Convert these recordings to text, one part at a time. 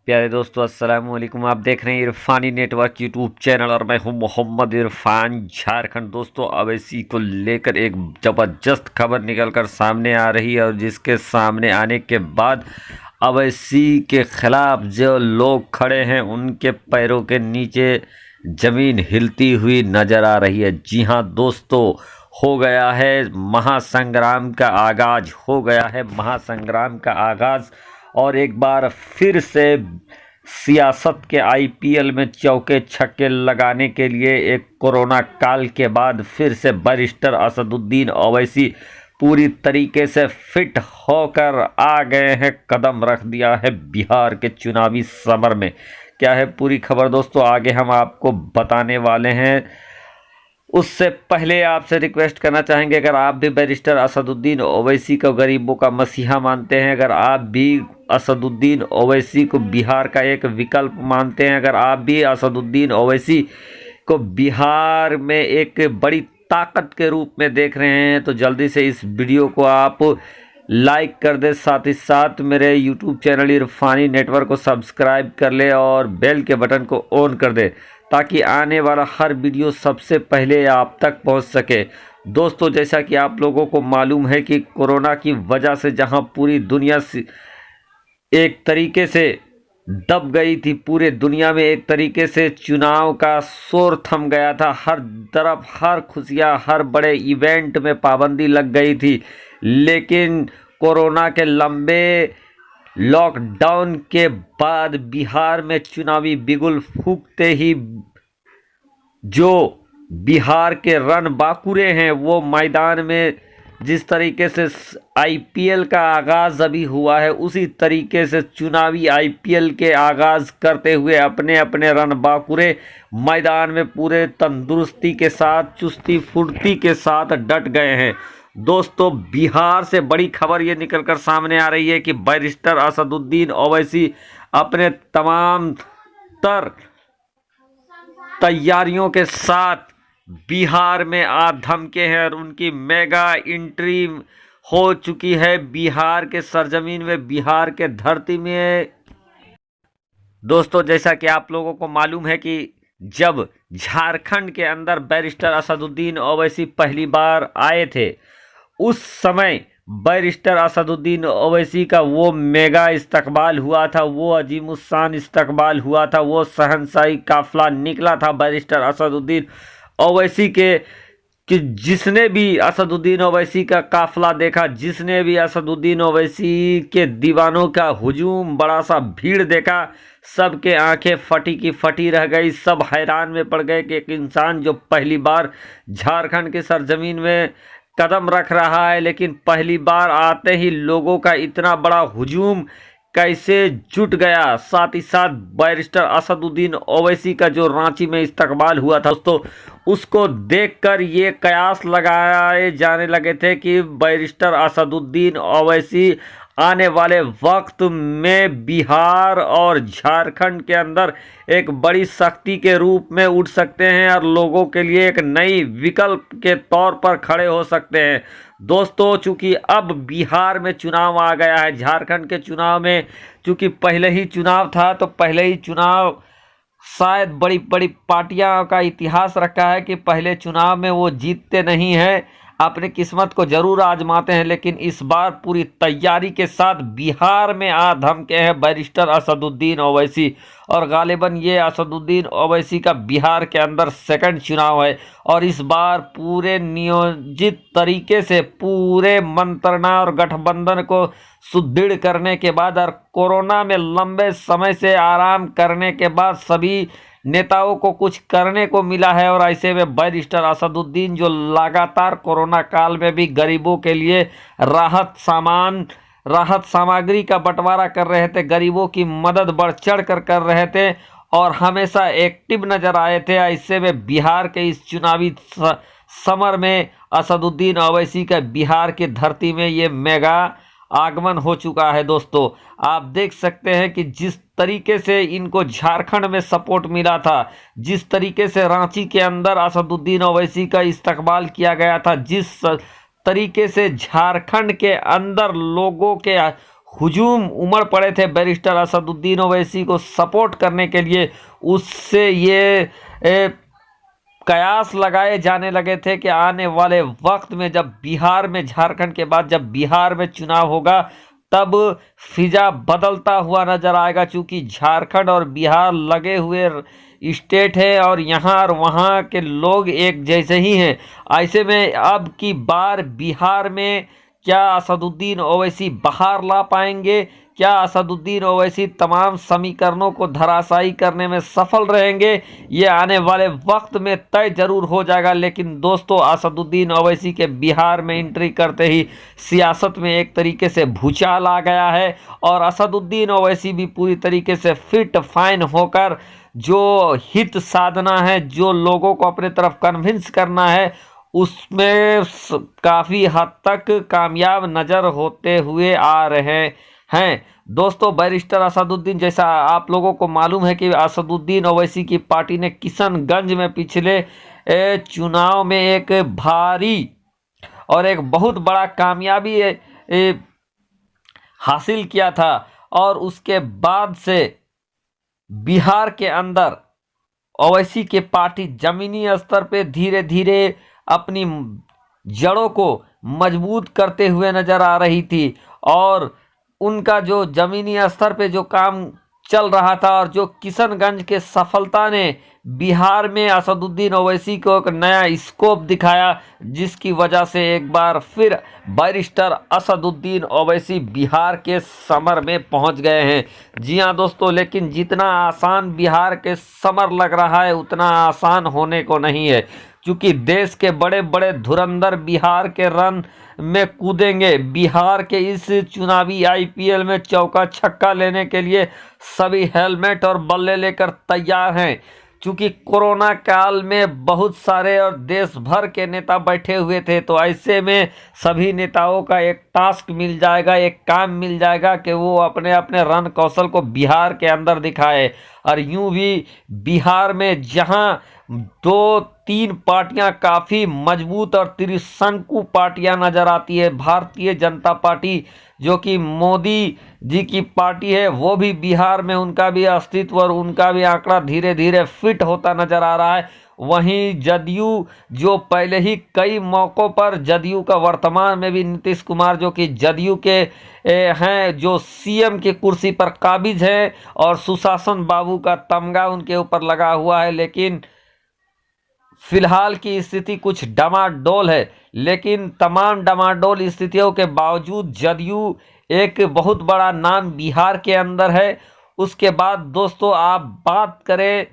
प्यारे दोस्तों, अस्सलाम वालेकुम। आप देख रहे हैं इरफानी नेटवर्क यूट्यूब चैनल और मैं हूं मोहम्मद इरफान। झारखंड दोस्तों अवैसी को लेकर एक ज़बरदस्त खबर निकलकर सामने आ रही है और जिसके सामने आने के बाद अवैसी के खिलाफ जो लोग खड़े हैं उनके पैरों के नीचे ज़मीन हिलती हुई नज़र आ रही है। जी हाँ दोस्तों, हो गया है महासंग्राम का आगाज़, हो गया है महासंग्राम का आगाज़ और एक बार फिर से सियासत के आईपीएल में चौके छक्के लगाने के लिए एक कोरोना काल के बाद फिर से बैरिस्टर असदुद्दीन ओवैसी पूरी तरीके से फिट होकर आ गए हैं। कदम रख दिया है बिहार के चुनावी समर में। क्या है पूरी खबर दोस्तों, आगे हम आपको बताने वाले हैं। उससे पहले आपसे रिक्वेस्ट करना चाहेंगे, अगर आप भी बैरिस्टर असदुद्दीन ओवैसी को गरीबों का मसीहा मानते हैं, अगर आप भी असदुद्दीन ओवैसी को बिहार का एक विकल्प मानते हैं, अगर आप भी असदुद्दीन ओवैसी को बिहार में एक बड़ी ताकत के रूप में देख रहे हैं, तो जल्दी से इस वीडियो को आप लाइक कर दे, साथ ही साथ मेरे यूट्यूब चैनल इरफानी नेटवर्क को सब्सक्राइब कर ले और बेल के बटन को ऑन कर दे ताकि आने वाला हर वीडियो सबसे पहले आप तक पहुंच सके। दोस्तों, जैसा कि आप लोगों को मालूम है कि कोरोना की वजह से जहां पूरी दुनिया एक तरीके से दब गई थी, पूरे दुनिया में एक तरीके से चुनाव का शोर थम गया था, हर तरफ हर खुशियां, हर बड़े इवेंट में पाबंदी लग गई थी, लेकिन कोरोना के लंबे लॉकडाउन के बाद बिहार में चुनावी बिगुल फूंकते ही जो बिहार के रन बाकुरे हैं वो मैदान में जिस तरीके से आईपीएल का आगाज़ अभी हुआ है उसी तरीके से चुनावी आईपीएल के आगाज़ करते हुए अपने अपने रन बाकुरे मैदान में पूरे तंदुरुस्ती के साथ, चुस्ती फुर्ती के साथ डट गए हैं। दोस्तों, बिहार से बड़ी खबर ये निकलकर सामने आ रही है कि बैरिस्टर असदुद्दीन ओवैसी अपने तमाम तैयारियों के साथ बिहार में आ धमके हैं और उनकी मेगा एंट्री हो चुकी है बिहार के सरजमीन में, बिहार के धरती में। दोस्तों, जैसा कि आप लोगों को मालूम है कि जब झारखंड के अंदर बैरिस्टर असदुद्दीन ओवैसी पहली बार आए थे, उस समय बैरिस्टर असदुद्दीन ओवैसी का वो मेगा इस्तकबाल हुआ था, वो अजीमुस्शान इस्तकबाल हुआ था, वो शहंशाही काफिला निकला था बैरिस्टर असदुद्दीन ओवैसी के कि जिसने भी असदुद्दीन ओवैसी का काफिला देखा, जिसने भी असदुद्दीन ओवैसी के दीवानों का हुजूम, बड़ा सा भीड़ देखा, सबके आंखें फटी की फटी रह गई। सब हैरान में पड़ गए कि एक इंसान जो पहली बार झारखंड के सरजमीन में कदम रख रहा है, लेकिन पहली बार आते ही लोगों का इतना बड़ा हुजूम कैसे जुट गया। साथ ही साथ बैरिस्टर असदुद्दीन ओवैसी का जो रांची में इस्तकबाल हुआ था दोस्तों, उसको देखकर ये कयास लगाए जाने लगे थे कि बैरिस्टर असदुद्दीन ओवैसी आने वाले वक्त में बिहार और झारखंड के अंदर एक बड़ी शक्ति के रूप में उठ सकते हैं और लोगों के लिए एक नई विकल्प के तौर पर खड़े हो सकते हैं। दोस्तों, चूंकि अब बिहार में चुनाव आ गया है, झारखंड के चुनाव में चूंकि पहले ही चुनाव था, तो पहले ही चुनाव शायद बड़ी बड़ी पार्टियां का इतिहास रखा है कि पहले चुनाव में वो जीतते नहीं हैं, अपने किस्मत को जरूर आजमाते हैं, लेकिन इस बार पूरी तैयारी के साथ बिहार में आ धमके हैं बैरिस्टर असदुद्दीन ओवैसी और गालिबन ये असदुद्दीन ओवैसी का बिहार के अंदर सेकंड चुनाव है और इस बार पूरे नियोजित तरीके से पूरे मंत्रणा और गठबंधन को सुदृढ़ करने के बाद और कोरोना में लंबे समय से आराम करने के बाद सभी नेताओं को कुछ करने को मिला है और ऐसे में बैरिस्टर असदुद्दीन जो लगातार कोरोना काल में भी गरीबों के लिए राहत सामग्री का बंटवारा कर रहे थे, गरीबों की मदद बढ़ चढ़ कर रहे थे और हमेशा एक्टिव नजर आए थे। ऐसे में बिहार के इस चुनावी समर में असदुद्दीन ओवैसी का बिहार की धरती में ये मेगा आगमन हो चुका है। दोस्तों, आप देख सकते हैं कि जिस तरीके से इनको झारखंड में सपोर्ट मिला था, जिस तरीके से रांची के अंदर असदुद्दीन ओवैसी का इस्तकबाल किया गया था, जिस तरीके से झारखंड के अंदर लोगों के हुजूम उमड़ पड़े थे बैरिस्टर असदुद्दीन ओवैसी को सपोर्ट करने के लिए, उससे ये कयास लगाए जाने लगे थे कि आने वाले वक्त में जब बिहार में, झारखंड के बाद जब बिहार में चुनाव होगा, तब फिजा बदलता हुआ नजर आएगा। चूंकि झारखंड और बिहार लगे हुए स्टेट है और यहाँ और वहाँ के लोग एक जैसे ही हैं। ऐसे में अब की बार बिहार में क्या असदुद्दीन ओवैसी बाहर ला पाएंगे? क्या असदुद्दीन ओवैसी तमाम समीकरणों को धराशायी करने में सफल रहेंगे? ये आने वाले वक्त में तय जरूर हो जाएगा। लेकिन दोस्तों, असदुद्दीन ओवैसी के बिहार में एंट्री करते ही सियासत में एक तरीके से भूचाल आ गया है और असदुद्दीन ओवैसी भी पूरी तरीके से फिट फाइन होकर जो हित साधना है, जो लोगों को अपने तरफ कन्विंस करना है, उसमें काफ़ी हद तक कामयाब नज़र होते हुए आ रहे हैं। दोस्तों, बैरिस्टर असदुद्दीन, जैसा आप लोगों को मालूम है कि असदुद्दीन ओवैसी की पार्टी ने किशनगंज में पिछले चुनाव में एक भारी और एक बहुत बड़ा कामयाबी हासिल किया था और उसके बाद से बिहार के अंदर ओवैसी के पार्टी जमीनी स्तर पे धीरे धीरे अपनी जड़ों को मजबूत करते हुए नजर आ रही थी और उनका जो जमीनी स्तर पे जो काम चल रहा था और जो किशनगंज के सफलता ने बिहार में असदुद्दीन ओवैसी को एक नया स्कोप दिखाया, जिसकी वजह से एक बार फिर बैरिस्टर असदुद्दीन ओवैसी बिहार के समर में पहुंच गए हैं। जी हां दोस्तों, लेकिन जितना आसान बिहार के समर लग रहा है उतना आसान होने को नहीं है, क्योंकि देश के बड़े बड़े धुरंधर बिहार के रन में कूदेंगे। बिहार के इस चुनावी आईपीएल में चौका छक्का लेने के लिए सभी हेलमेट और बल्ले लेकर तैयार हैं। क्योंकि कोरोना काल में बहुत सारे और देश भर के नेता बैठे हुए थे, तो ऐसे में सभी नेताओं का एक टास्क मिल जाएगा, एक काम मिल जाएगा कि वो अपने अपने रण कौशल को बिहार के अंदर दिखाए। और यूं भी बिहार में जहां दो तीन पार्टियां काफ़ी मजबूत और त्रिशंकु पार्टियां नजर आती है, भारतीय जनता पार्टी जो कि मोदी जी की पार्टी है, वो भी बिहार में उनका भी अस्तित्व और उनका भी आंकड़ा धीरे धीरे फिट होता नजर आ रहा है। वहीं जदयू, जो पहले ही कई मौक़ों पर जदयू का वर्तमान में भी नीतीश कुमार जो कि जदयू के हैं, जो सीएम की कुर्सी पर काबिज हैं और सुशासन बाबू का तमगा उनके ऊपर लगा हुआ है, लेकिन फिलहाल की स्थिति कुछ डामाडोल है। लेकिन तमाम डामाडोल स्थितियों के बावजूद जदयू एक बहुत बड़ा नाम बिहार के अंदर है। उसके बाद दोस्तों, आप बात करें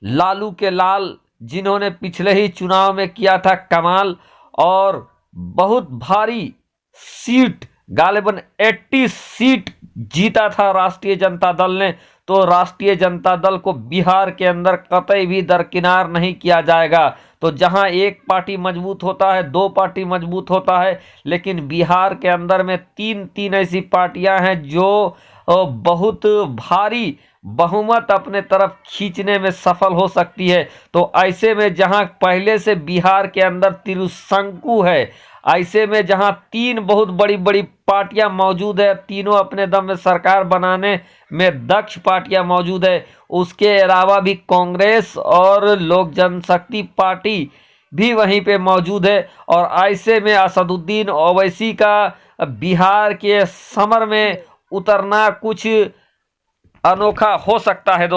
लालू के लाल, जिन्होंने पिछले ही चुनाव में किया था कमाल और बहुत भारी सीट, गालिबन 80 सीट जीता था राष्ट्रीय जनता दल ने। तो राष्ट्रीय जनता दल को बिहार के अंदर कतई भी दरकिनार नहीं किया जाएगा। तो जहां एक पार्टी मजबूत होता है, दो पार्टी मजबूत होता है, लेकिन बिहार के अंदर में तीन तीन ऐसी पार्टियां हैं जो बहुत भारी बहुमत अपने तरफ खींचने में सफल हो सकती है। तो ऐसे में जहां पहले से बिहार के अंदर त्रिशंकु है, ऐसे में जहां तीन बहुत बड़ी बड़ी पार्टियां मौजूद है, तीनों अपने दम में सरकार बनाने में दक्ष पार्टियां मौजूद है, उसके अलावा भी कांग्रेस और लोक जनशक्ति पार्टी भी वहीं पे मौजूद है। और ऐसे में असदुद्दीन ओवैसी का बिहार के समर में उतरना कुछ अनोखा हो सकता है।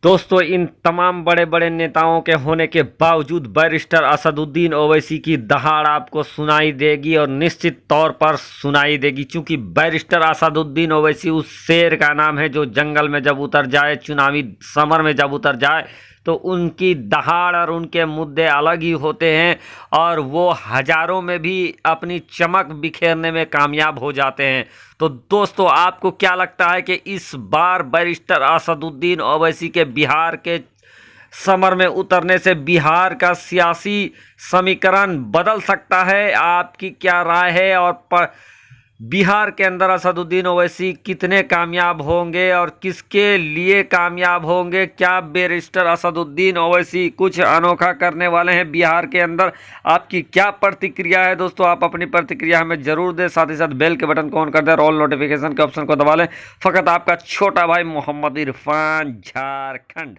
दोस्तों, इन तमाम बड़े बड़े नेताओं के होने के बावजूद बैरिस्टर असदुद्दीन ओवैसी की दहाड़ आपको सुनाई देगी और निश्चित तौर पर सुनाई देगी, क्योंकि बैरिस्टर असदुद्दीन ओवैसी उस शेर का नाम है जो जंगल में जब उतर जाए, चुनावी समर में जब उतर जाए, तो उनकी दहाड़ और उनके मुद्दे अलग ही होते हैं और वो हजारों में भी अपनी चमक बिखेरने में कामयाब हो जाते हैं। तो दोस्तों, आपको क्या लगता है कि इस बार बैरिस्टर असदुद्दीन ओवैसी के बिहार के समर में उतरने से बिहार का सियासी समीकरण बदल सकता है? आपकी क्या राय है? और बिहार के अंदर असदुद्दीन ओवैसी कितने कामयाब होंगे और किसके लिए कामयाब होंगे? क्या बैरिस्टर असदुद्दीन ओवैसी कुछ अनोखा करने वाले हैं बिहार के अंदर? आपकी क्या प्रतिक्रिया है दोस्तों? आप अपनी प्रतिक्रिया हमें जरूर दें, साथ ही साथ बेल के बटन को ऑन कर दें और ऑल नोटिफिकेशन के ऑप्शन को दबा लें। फकत आपका छोटा भाई मोहम्मद इरफान, झारखंड।